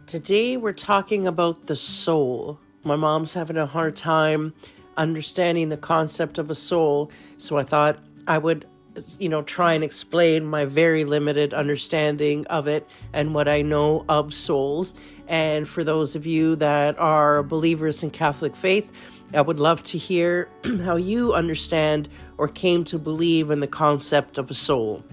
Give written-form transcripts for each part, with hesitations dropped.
Today we're talking about the soul. My mom's having a hard time understanding the concept of a soul, so I thought I would, try and explain my very limited understanding of it and what I know of souls. And for those of you that are believers in Catholic faith, I would love to hear how you understand or came to believe in the concept of a soul.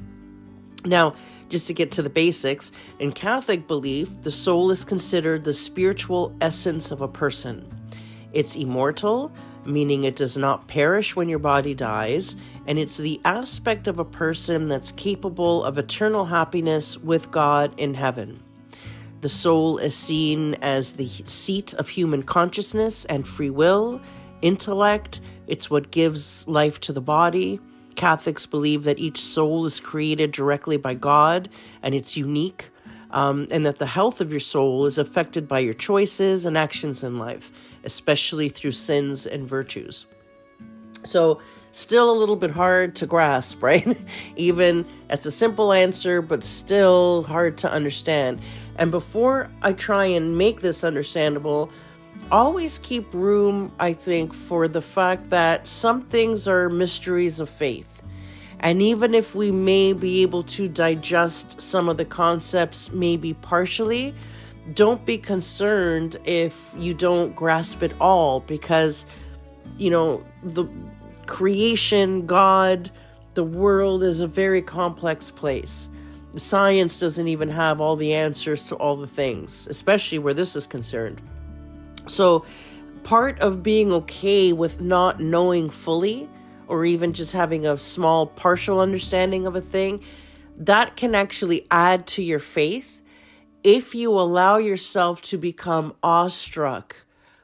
Now, just to get to the basics, in Catholic belief, the soul is considered the spiritual essence of a person. It's immortal, meaning it does not perish when your body dies, and it's the aspect of a person that's capable of eternal happiness with God in heaven. The soul is seen as the seat of human consciousness and free will, intellect. It's what gives life to the body. Catholics believe that each soul is created directly by God and it's unique, and that the health of your soul is affected by your choices and actions in life, especially through sins and virtues. So still a little bit hard to grasp, right? Even it's a simple answer, but still hard to understand. And before I try and make this understandable, always keep room, I think, for the fact that some things are mysteries of faith. And even if we may be able to digest some of the concepts maybe partially, don't be concerned if you don't grasp it all, because, the creation, God, the world is a very complex place. Science doesn't even have all the answers to all the things, especially where this is concerned. So part of being okay with not knowing fully, or even just having a small partial understanding of a thing, that can actually add to your faith if you allow yourself to become awestruck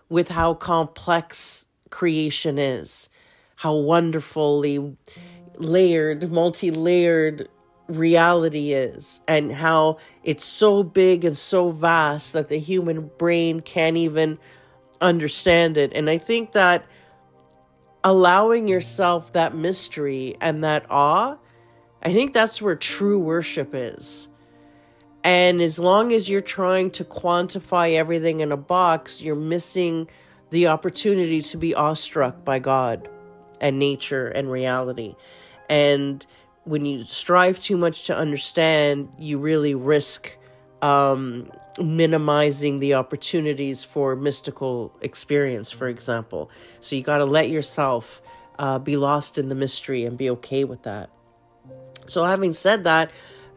with how complex creation is, how wonderfully layered, multi-layered reality is, and how it's so big and so vast that the human brain can't even understand it. And I think that allowing yourself that mystery and that awe, I think that's where true worship is. And as long as you're trying to quantify everything in a box, you're missing the opportunity to be awestruck by God and nature and reality. And when you strive too much to understand, you really risk minimizing the opportunities for mystical experience, for example. So you got to let yourself be lost in the mystery and be okay with that. So having said that,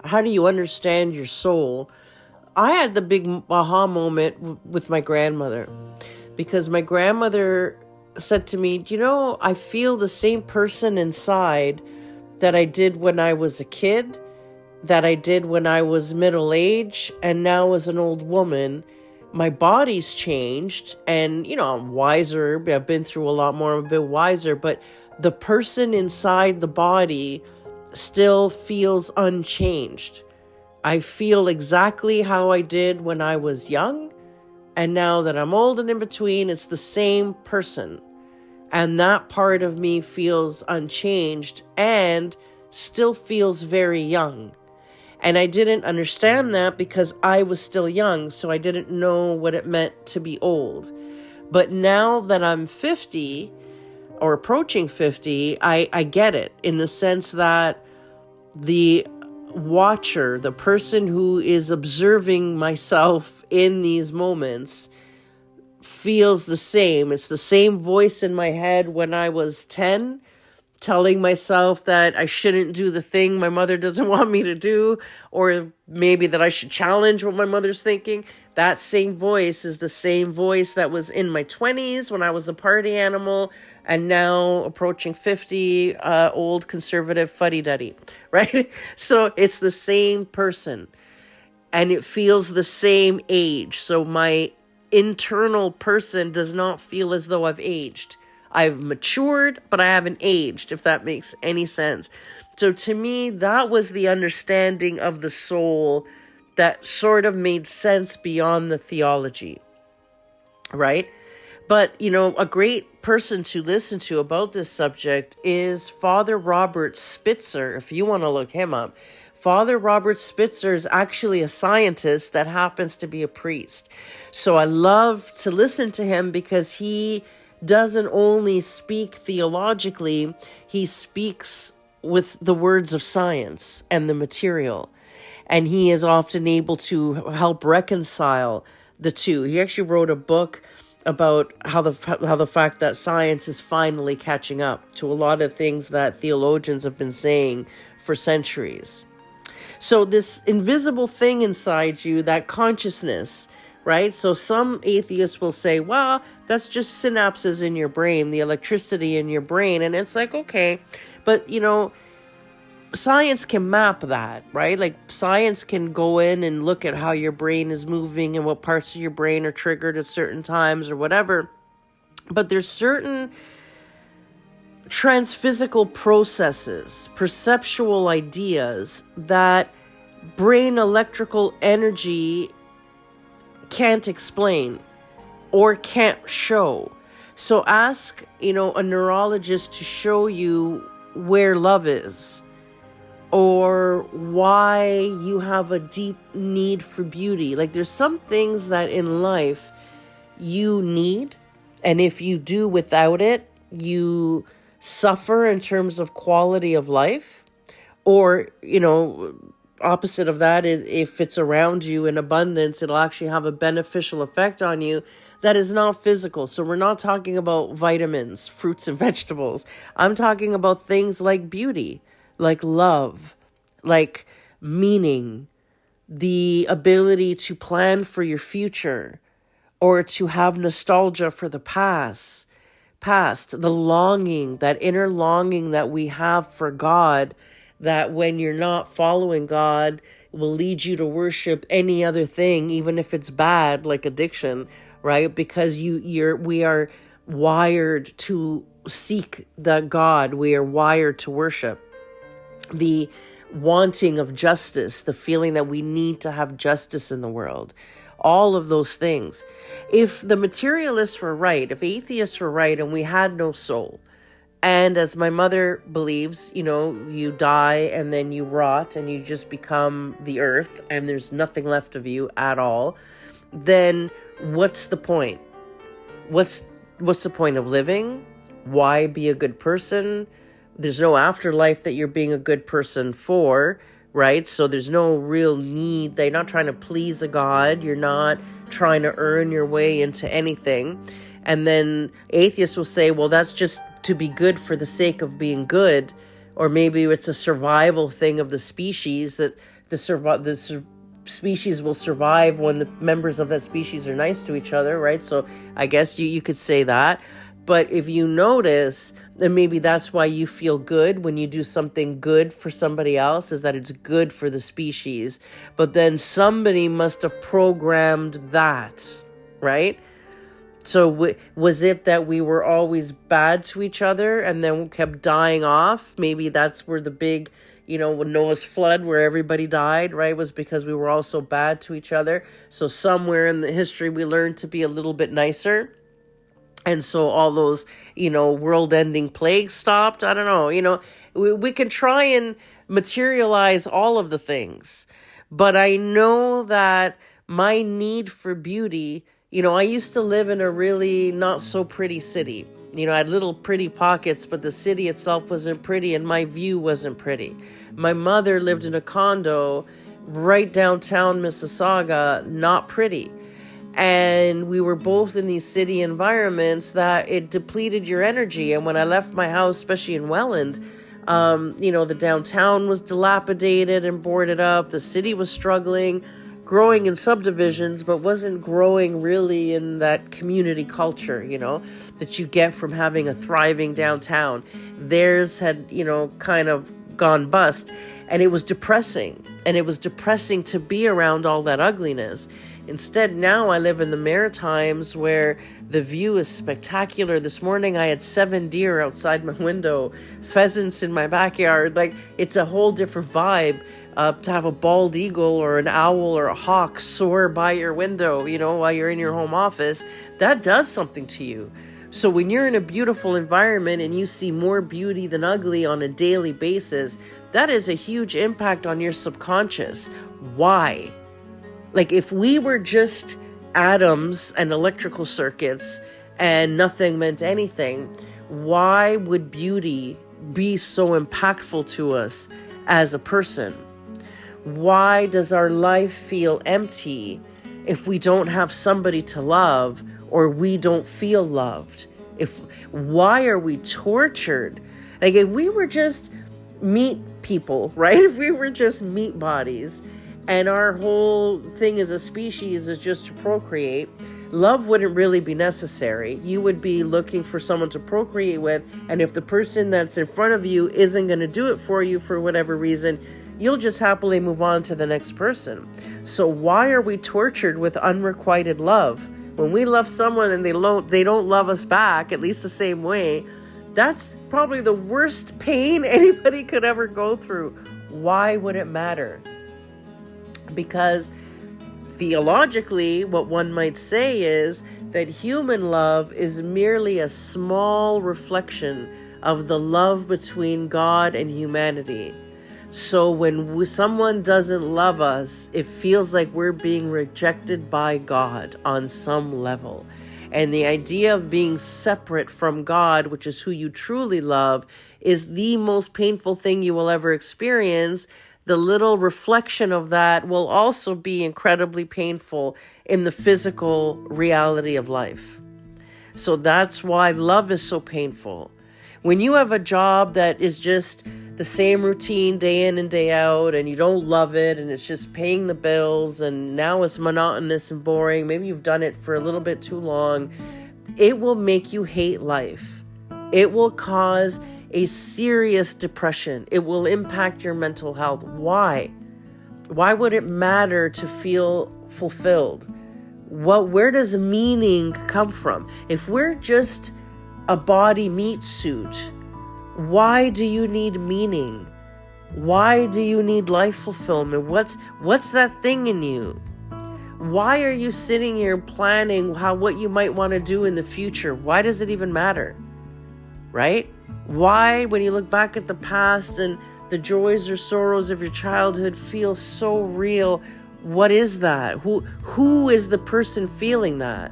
how do you understand your soul? I had the big aha moment with my grandmother, because my grandmother said to me, I feel the same person inside that I did when I was a kid, that I did when I was middle age, and now as an old woman. My body's changed, and, I'm wiser. I've been through a lot more. I'm a bit wiser, but the person inside the body still feels unchanged. I feel exactly how I did when I was young, and now that I'm old and in between, it's the same person. And that part of me feels unchanged and still feels very young. And I didn't understand that because I was still young, so I didn't know what it meant to be old. But now that I'm 50 or approaching 50, I get it, in the sense that the watcher, the person who is observing myself in these moments, feels the same. It's the same voice in my head when I was 10, telling myself that I shouldn't do the thing my mother doesn't want me to do, or maybe that I should challenge what my mother's thinking. That same voice is the same voice that was in my 20s when I was a party animal, and now approaching 50, old conservative fuddy-duddy, right? So it's the same person, and it feels the same age. So my internal person does not feel as though I've aged. I've matured, but I haven't aged, if that makes any sense. So to me, that was the understanding of the soul that sort of made sense beyond the theology, right? But, a great person to listen to about this subject is Father Robert Spitzer, if you want to look him up. Father Robert Spitzer is actually a scientist that happens to be a priest. So I love to listen to him because he doesn't only speak theologically, he speaks with the words of science and the material. And he is often able to help reconcile the two. He actually wrote a book about how the fact that science is finally catching up to a lot of things that theologians have been saying for centuries. So this invisible thing inside you, that consciousness, right? So some atheists will say, well, that's just synapses in your brain, the electricity in your brain. And it's like, okay, but science can map that, right? Like science can go in and look at how your brain is moving and what parts of your brain are triggered at certain times or whatever. But there's certain transphysical processes, perceptual ideas that brain electrical energy can't explain or can't show. So ask, a neurologist to show you where love is, or why you have a deep need for beauty. Like there's some things that in life you need, and if you do without it, you suffer in terms of quality of life. Or, opposite of that is if it's around you in abundance, it'll actually have a beneficial effect on you that is not physical. So we're not talking about vitamins, fruits and vegetables. I'm talking about things like beauty, like love, like meaning, the ability to plan for your future, or to have nostalgia for the past, the longing, that inner longing that we have for God, that when you're not following God will lead you to worship any other thing, even if it's bad, like addiction, right? Because we are wired to seek the God. We are wired to worship. The wanting of justice, the feeling that we need to have justice in the world, all of those things. If the materialists were right, if atheists were right and we had no soul, and as my mother believes, you die and then you rot and you just become the earth and there's nothing left of you at all, then what's the point? What's the point of living? Why be a good person? There's no afterlife that you're being a good person for, right? So there's no real need. They're not trying to please a God. You're not trying to earn your way into anything. And then atheists will say, well, that's just to be good for the sake of being good. Or maybe it's a survival thing of the species, that the species will survive when the members of that species are nice to each other, right? So I guess you could say that. But if you notice, then maybe that's why you feel good when you do something good for somebody else, is that it's good for the species. But then somebody must have programmed that, right? So was it that we were always bad to each other and then kept dying off? Maybe that's where the big, when Noah's flood, where everybody died, right, was because we were all so bad to each other. So somewhere in the history, we learned to be a little bit nicer. And so all those, world-ending plagues stopped. I don't know. We can try and materialize all of the things. But I know that my need for beauty, I used to live in a really not so pretty city. I had little pretty pockets, but the city itself wasn't pretty and my view wasn't pretty. My mother lived in a condo right downtown Mississauga, not pretty. And we were both in these city environments that it depleted your energy. And when I left my house, especially in Welland, the downtown was dilapidated and boarded up. The city was struggling, growing in subdivisions, but wasn't growing really in that community culture, that you get from having a thriving downtown. Theirs had, kind of gone bust. And it was depressing. And it was depressing to be around all that ugliness. Instead, now I live in the Maritimes where the view is spectacular. This morning I had 7 deer outside my window, pheasants in my backyard. Like, it's a whole different vibe to have a bald eagle or an owl or a hawk soar by your window, while you're in your home office. That does something to you. So when you're in a beautiful environment and you see more beauty than ugly on a daily basis, that is a huge impact on your subconscious. Why? Like, if we were just atoms and electrical circuits and nothing meant anything, why would beauty be so impactful to us as a person? Why does our life feel empty if we don't have somebody to love, or we don't feel loved? Why are we tortured? Like, if we were just meat people, right? If we were just meat bodies and our whole thing as a species is just to procreate, love wouldn't really be necessary. You would be looking for someone to procreate with, and if the person that's in front of you isn't going to do it for you for whatever reason, you'll just happily move on to the next person. So why are we tortured with unrequited love? When we love someone and they don't love us back, at least the same way, that's probably the worst pain anybody could ever go through. Why would it matter? Because theologically, what one might say is that human love is merely a small reflection of the love between God and humanity. So when someone doesn't love us, it feels like we're being rejected by God on some level. And the idea of being separate from God, which is who you truly love, is the most painful thing you will ever experience. The little reflection of that will also be incredibly painful in the physical reality of life. So that's why love is so painful. When you have a job that is just the same routine day in and day out, and you don't love it, and it's just paying the bills, and now it's monotonous and boring, maybe you've done it for a little bit too long, it will make you hate life. It will cause a serious depression. It will impact your mental health. Why? Why would it matter to feel fulfilled? Where does meaning come from? If we're just a body meat suit, why do you need meaning? Why do you need life fulfillment? What's that thing in you? Why are you sitting here planning what you might want to do in the future? Why does it even matter? Right? Why, when you look back at the past and the joys or sorrows of your childhood feel so real, what is that? Who is the person feeling that?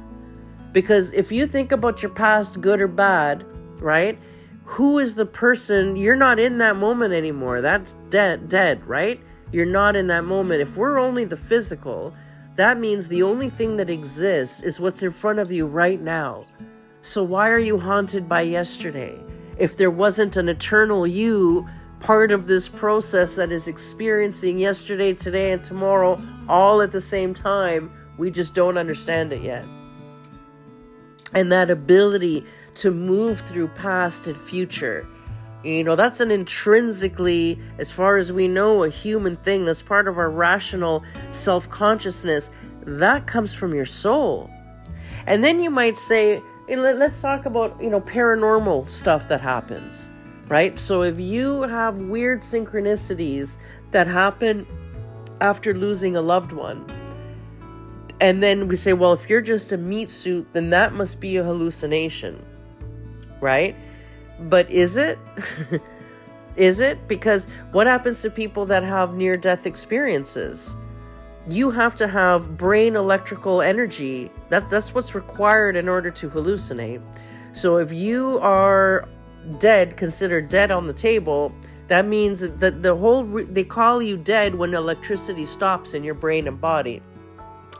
Because if you think about your past, good or bad, right? Who is the person? You're not in that moment anymore. That's dead, right? You're not in that moment. If we're only the physical, that means the only thing that exists is what's in front of you right now. So why are you haunted by yesterday? If there wasn't an eternal you, part of this process that is experiencing yesterday, today, and tomorrow all at the same time, we just don't understand it yet. And that ability to move through past and future, that's an intrinsically, as far as we know, a human thing. That's part of our rational self-consciousness. That comes from your soul. And then you might say, let's talk about, paranormal stuff that happens, right? So if you have weird synchronicities that happen after losing a loved one, and then we say, well, if you're just a meat suit, then that must be a hallucination, right? But is it? Is it? Because what happens to people that have near-death experiences? You have to have brain electrical energy. That's what's required in order to hallucinate. So if you are dead, considered dead on the table, that means that they call you dead when electricity stops in your brain and body.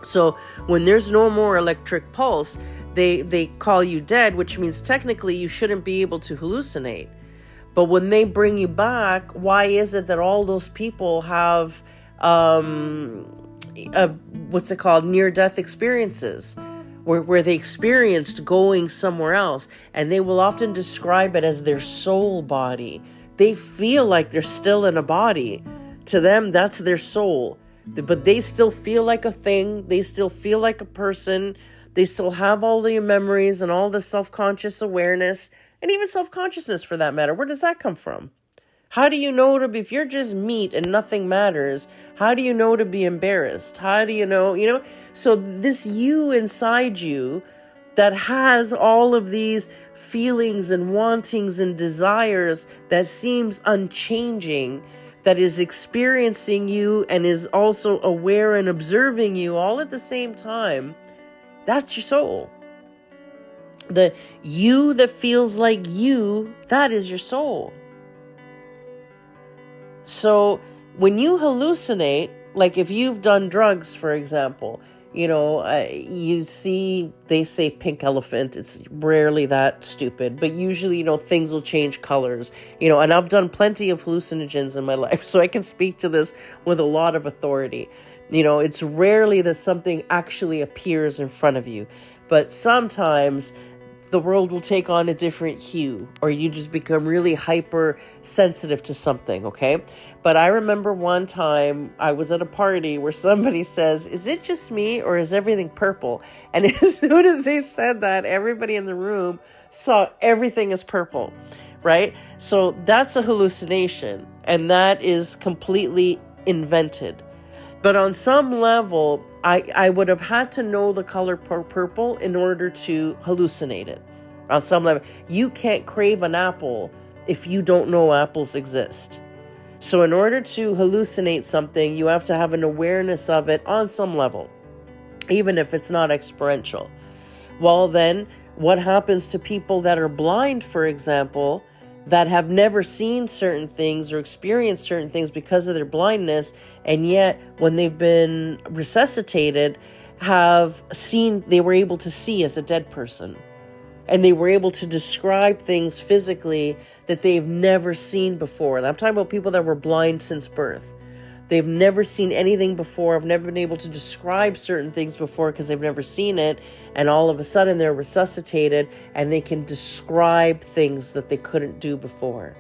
So when there's no more electric pulse, they call you dead, which means technically you shouldn't be able to hallucinate. But when they bring you back, why is it that all those people have near-death experiences where they experienced going somewhere else? And they will often describe it as their soul body. They feel like they're still in a body. To them, that's their soul. But they still feel like a thing. They still feel like a person. They still have all the memories and all the self-conscious awareness, and even self-consciousness for that matter. Where does that come from? How do you know if you're just meat and nothing matters, how do you know to be embarrassed? How do you know, So this you inside you that has all of these feelings and wantings and desires that seems unchanging, that is experiencing you and is also aware and observing you all at the same time, that's your soul. The you that feels like you, that is your soul. So when you hallucinate, like if you've done drugs, for example, you see, they say pink elephant. It's rarely that stupid, but usually, things will change colors, and I've done plenty of hallucinogens in my life, so I can speak to this with a lot of authority. It's rarely that something actually appears in front of you, but sometimes the world will take on a different hue, or you just become really hypersensitive to something, okay? But I remember one time I was at a party where somebody says, "Is it just me or is everything purple?" And as soon as they said that, everybody in the room saw everything as purple, right? So that's a hallucination, and that is completely invented. But on some level, I would have had to know the color purple in order to hallucinate it. On some level, you can't crave an apple if you don't know apples exist. So in order to hallucinate something, you have to have an awareness of it on some level, even if it's not experiential. Well, then, what happens to people that are blind, for example, that have never seen certain things or experienced certain things because of their blindness, and yet when they've been resuscitated, they were able to see as a dead person. And they were able to describe things physically that they've never seen before. And I'm talking about people that were blind since birth. They've never seen anything before. Have never been able to describe certain things before because they've never seen it. And all of a sudden they're resuscitated and they can describe things that they couldn't do before.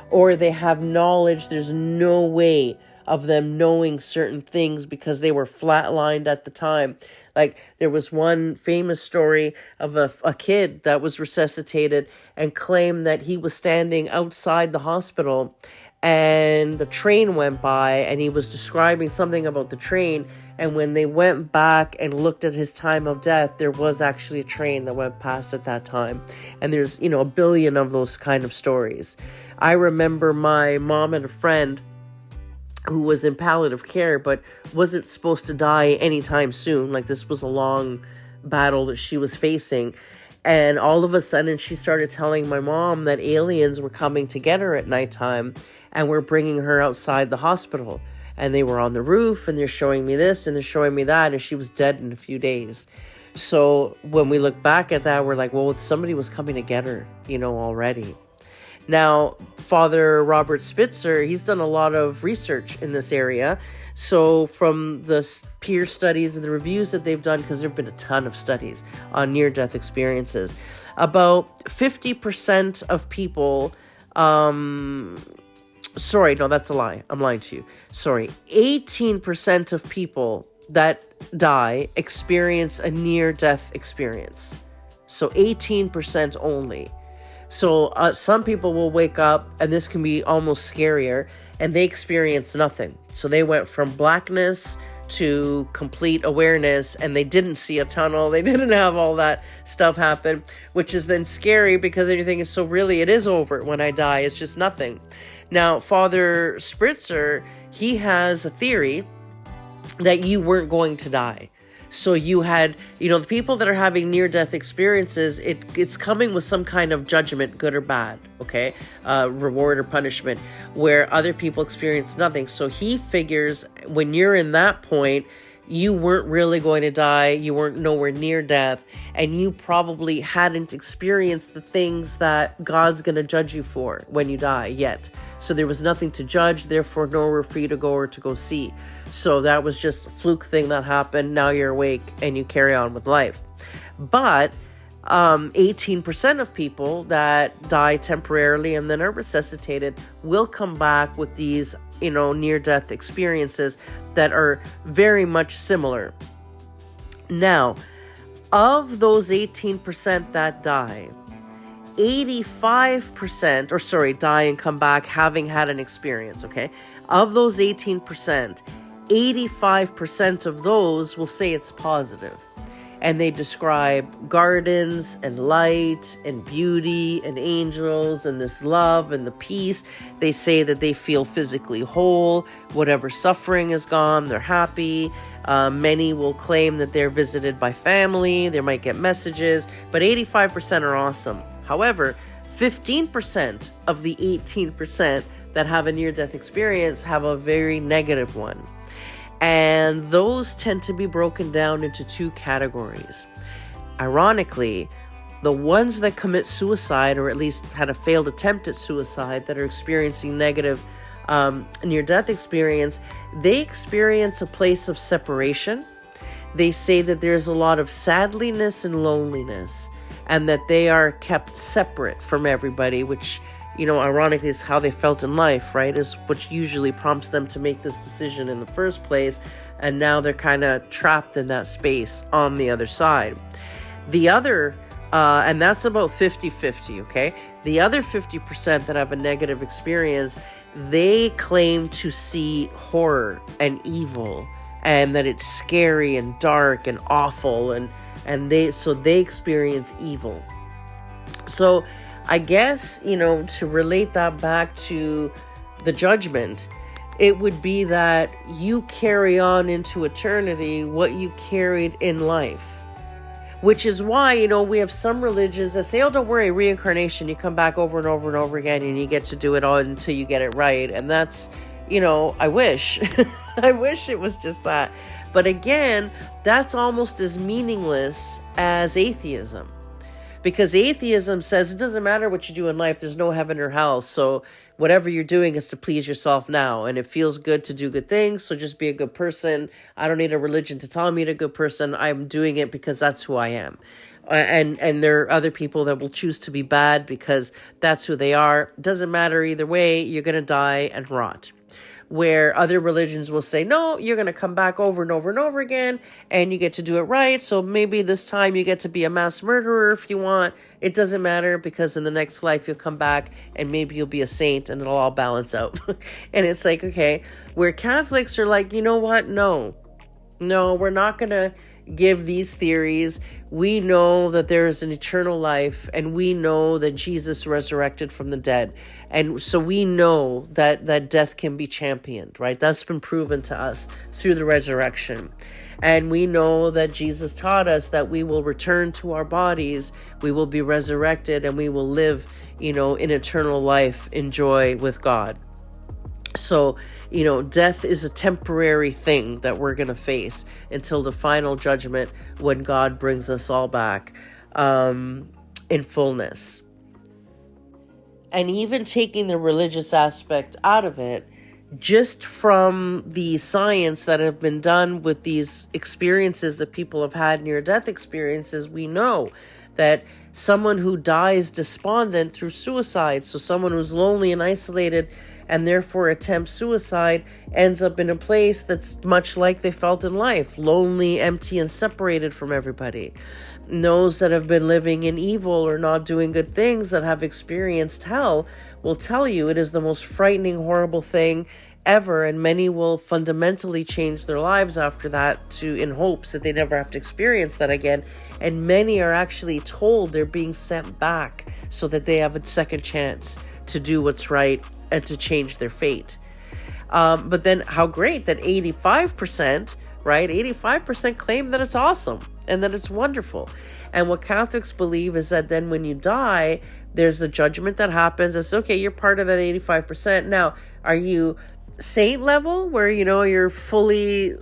Or they have knowledge. There's no way of them knowing certain things because they were flatlined at the time. Like there was one famous story of a kid that was resuscitated and claimed that he was standing outside the hospital and the train went by and he was describing something about the train. And when they went back and looked at his time of death, there was actually a train that went past at that time. And there's, a billion of those kind of stories. I remember my mom and a friend who was in palliative care, but wasn't supposed to die anytime soon. Like this was a long battle that she was facing. And all of a sudden she started telling my mom that aliens were coming to get her at nighttime and were bringing her outside the hospital. And they were on the roof and they're showing me this and they're showing me that. And she was dead in a few days. So when we look back at that, we're like, well, somebody was coming to get her, already. Now, Father Robert Spitzer, he's done a lot of research in this area. So from the peer studies and the reviews that they've done, because there have been a ton of studies on near-death experiences, about 50% of people, sorry, no, that's a lie. I'm lying to you. Sorry, 18% of people that die experience a near-death experience. So 18% only. So some people will wake up, and this can be almost scarier, and they experience nothing. So they went from blackness to complete awareness, and they didn't see a tunnel. They didn't have all that stuff happen, which is then scary because everything is so really, it is over when I die. It's just nothing. Now, Father Spitzer, he has a theory that you weren't going to die. So you had, the people that are having near-death experiences, it's coming with some kind of judgment, good or bad, okay? Reward or punishment, where other people experience nothing. So he figures when you're in that point, you weren't really going to die, you weren't nowhere near death, and you probably hadn't experienced the things that God's going to judge you for when you die yet. So there was nothing to judge, therefore nowhere for you to go or to go see. So that was just a fluke thing that happened. Now you're awake and you carry on with life. But 18% of people that die temporarily and then are resuscitated will come back with these, near-death experiences that are very much similar. Now, of those 18% that die, 85%, die and come back having had an experience, okay? Of those 18%, 85% of those will say it's positive. and they describe gardens and light and beauty and angels and this love and the peace. They say that they feel physically whole. Whatever suffering is gone, they're happy. Many will claim that they're visited by family. They might get messages, but 85% are awesome. However, 15% of the 18% that have a near-death experience have a very negative one. And those tend to be broken down into two categories. Ironically, the ones that commit suicide, or at least had a failed attempt at suicide, that are experiencing negative near-death experience, they experience a place of separation. They say that there's a lot of sadness and loneliness, and that they are kept separate from everybody, which, ironically is how they felt in life, right? Is what usually prompts them to make this decision in the first place. And now they're kind of trapped in that space on the other side. The other, and that's about 50-50, okay? The other 50% that have a negative experience, they claim to see horror and evil, and that it's scary and dark and awful, and they experience evil. So I guess, to relate that back to the judgment, it would be that you carry on into eternity what you carried in life. Which is why, we have some religions that say, oh, don't worry, reincarnation, you come back over and over and over again and you get to do it all until you get it right. And that's, I wish. I wish it was just that. But again, that's almost as meaningless as atheism. Because atheism says it doesn't matter what you do in life, there's no heaven or hell. So whatever you're doing is to please yourself now. And it feels good to do good things, so just be a good person. I don't need a religion to tell me I'm a good person. I'm doing it because that's who I am. And there are other people that will choose to be bad because that's who they are. Doesn't matter either way, you're going to die and rot. Where other religions will say, no, you're going to come back over and over and over again, and you get to do it right. So maybe this time you get to be a mass murderer if you want. It doesn't matter, because in the next life you'll come back and maybe you'll be a saint and it'll all balance out. And it's like, okay, where Catholics are like, you know what? No, we're not going to give these theories. We know that there is an eternal life, and we know that Jesus resurrected from the dead. And so we know that death can be championed, right? That's been proven to us through the resurrection. And we know that Jesus taught us that we will return to our bodies, we will be resurrected, and we will live, in eternal life in joy with God. So, death is a temporary thing that we're going to face until the final judgment, when God brings us all back in fullness. And even taking the religious aspect out of it, just from the science that have been done with these experiences that people have had, near-death experiences, we know that someone who dies despondent through suicide, so someone who's lonely and isolated and therefore attempts suicide, ends up in a place that's much like they felt in life, lonely, empty, and separated from everybody. Those that have been living in evil or not doing good things, that have experienced hell, will tell you it is the most frightening, horrible thing ever, and many will fundamentally change their lives after that in hopes that they never have to experience that again. And many are actually told they're being sent back so that they have a second chance to do what's right and to change their fate. But then how great that 85%, right? 85% claim that it's awesome and that it's wonderful. And what Catholics believe is that then when you die, there's the judgment that happens. It's okay, you're part of that 85%. Now, are you saint level where, you're fully,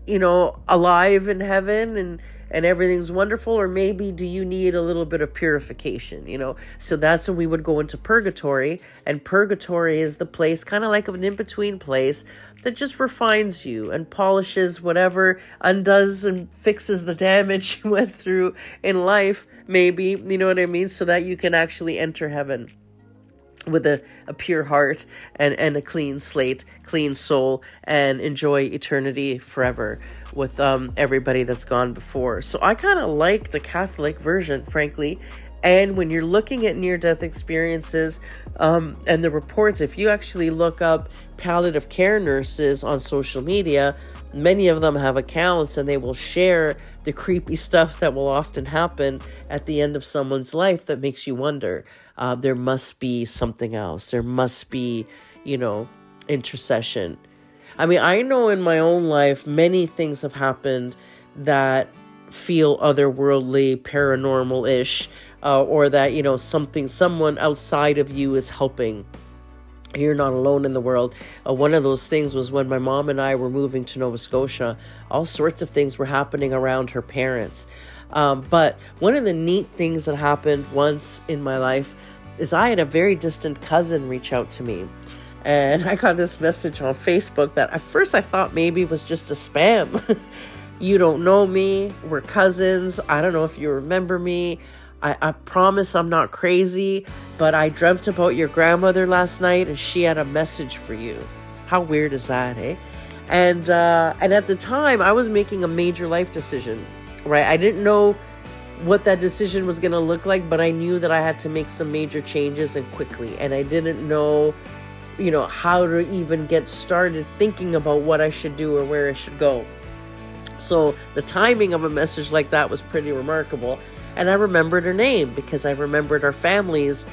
alive in heaven and everything's wonderful? Or maybe do you need a little bit of purification, So that's when we would go into purgatory. And purgatory is the place, kind of like an in-between place, that just refines you and polishes whatever, undoes and fixes the damage you went through in life, maybe, you know what I mean? So that you can actually enter heaven with a pure heart and a clean slate, clean soul, and enjoy eternity forever with everybody that's gone before. So I kind of like the Catholic version, frankly. And when you're looking at near-death experiences and the reports, if you actually look up palliative care nurses on social media, many of them have accounts, and they will share the creepy stuff that will often happen at the end of someone's life that makes you wonder, there must be something else. There must be, intercession. I mean, I know in my own life, many things have happened that feel otherworldly, paranormal-ish, or that, someone outside of you is helping. You're not alone in the world. One of those things was when my mom and I were moving to Nova Scotia. All sorts of things were happening around her parents. But one of the neat things that happened once in my life is I had a very distant cousin reach out to me. And I got this message on Facebook that at first I thought maybe was just a spam. You don't know me. We're cousins. I don't know if you remember me. I promise I'm not crazy, but I dreamt about your grandmother last night and she had a message for you. How weird is that, eh? And at the time, I was making a major life decision, right? I didn't know what that decision was going to look like, but I knew that I had to make some major changes and quickly. And I didn't know, how to even get started thinking about what I should do or where I should go. So the timing of a message like that was pretty remarkable. And I remembered her name because I remembered our families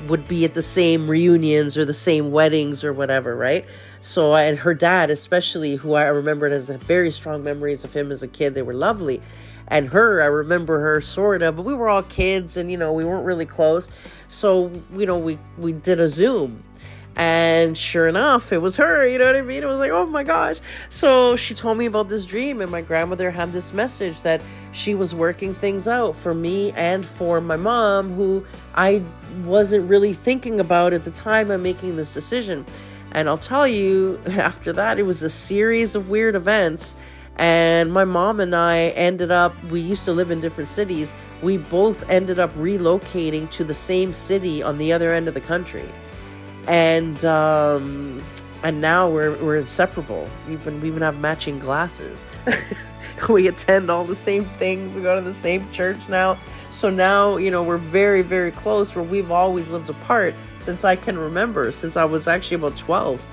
would be at the same reunions or the same weddings or whatever, right? So, and her dad especially, who I remembered as very strong memories of him as a kid. They were lovely. And her, I remember her sort of, but we were all kids and, we weren't really close. So, we did a Zoom. And sure enough, it was her, you know what I mean? It was like, oh my gosh. So she told me about this dream, and my grandmother had this message that she was working things out for me and for my mom, who I wasn't really thinking about at the time of making this decision. And I'll tell you, after that, it was a series of weird events. And my mom and I we used to live in different cities. We both ended up relocating to the same city on the other end of the country. And now we're inseparable. We even have matching glasses. We attend all the same things. We go to the same church now. So now, we're very, very close, where we've always lived apart since I can remember, since I was actually about 12.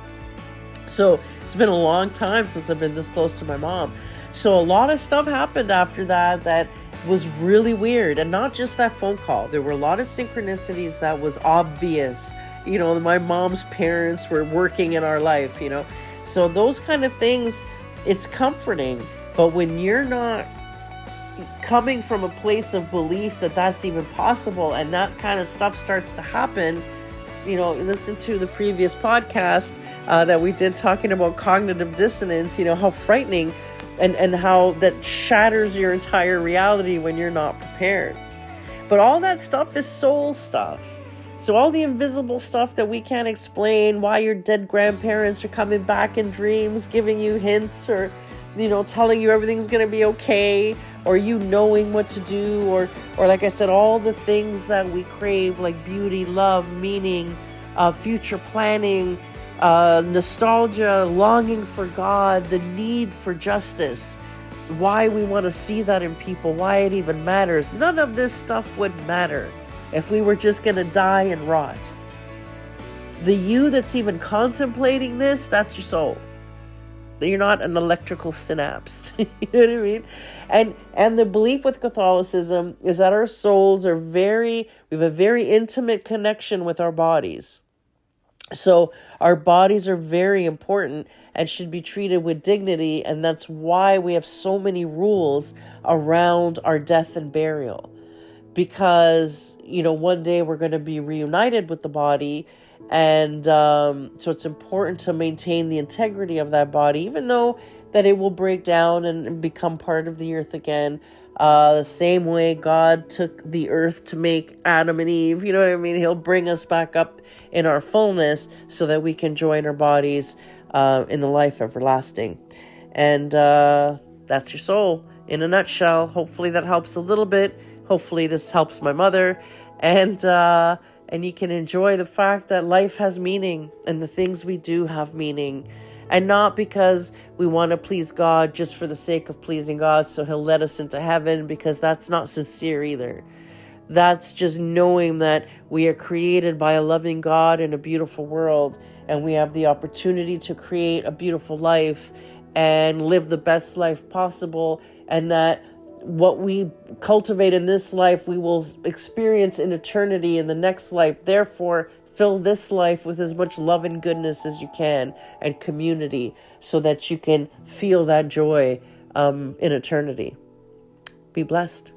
So it's been a long time since I've been this close to my mom. So a lot of stuff happened after that was really weird. And not just that phone call. There were a lot of synchronicities that was obvious. My mom's parents were working in our life, So those kind of things, it's comforting. But when you're not coming from a place of belief that that's even possible, and that kind of stuff starts to happen, listen to the previous podcast that we did talking about cognitive dissonance, how frightening and how that shatters your entire reality when you're not prepared. But all that stuff is soul stuff. So all the invisible stuff that we can't explain, why your dead grandparents are coming back in dreams, giving you hints, or, telling you everything's going to be okay, or you knowing what to do, or like I said, all the things that we crave, like beauty, love, meaning, future planning, nostalgia, longing for God, the need for justice, why we want to see that in people, why it even matters. None of this stuff would matter if we were just going to die and rot. The you that's even contemplating this, that's your soul. You're not an electrical synapse. You know what I mean? And the belief with Catholicism is that our souls are we have a very intimate connection with our bodies. So our bodies are very important and should be treated with dignity. And that's why we have so many rules around our death and burial. Because, one day we're going to be reunited with the body. And so it's important to maintain the integrity of that body, even though that it will break down and become part of the earth again. The same way God took the earth to make Adam and Eve, you know what I mean? He'll bring us back up in our fullness so that we can join our bodies in the life everlasting. And that's your soul in a nutshell. Hopefully that helps a little bit. Hopefully this helps my mother, and you can enjoy the fact that life has meaning and the things we do have meaning, and not because we want to please God just for the sake of pleasing God so he'll let us into heaven, because that's not sincere either. That's just knowing that we are created by a loving God in a beautiful world, and we have the opportunity to create a beautiful life and live the best life possible, and that what we cultivate in this life, we will experience in eternity in the next life. Therefore, fill this life with as much love and goodness as you can, and community, so that you can feel that joy in eternity. Be blessed.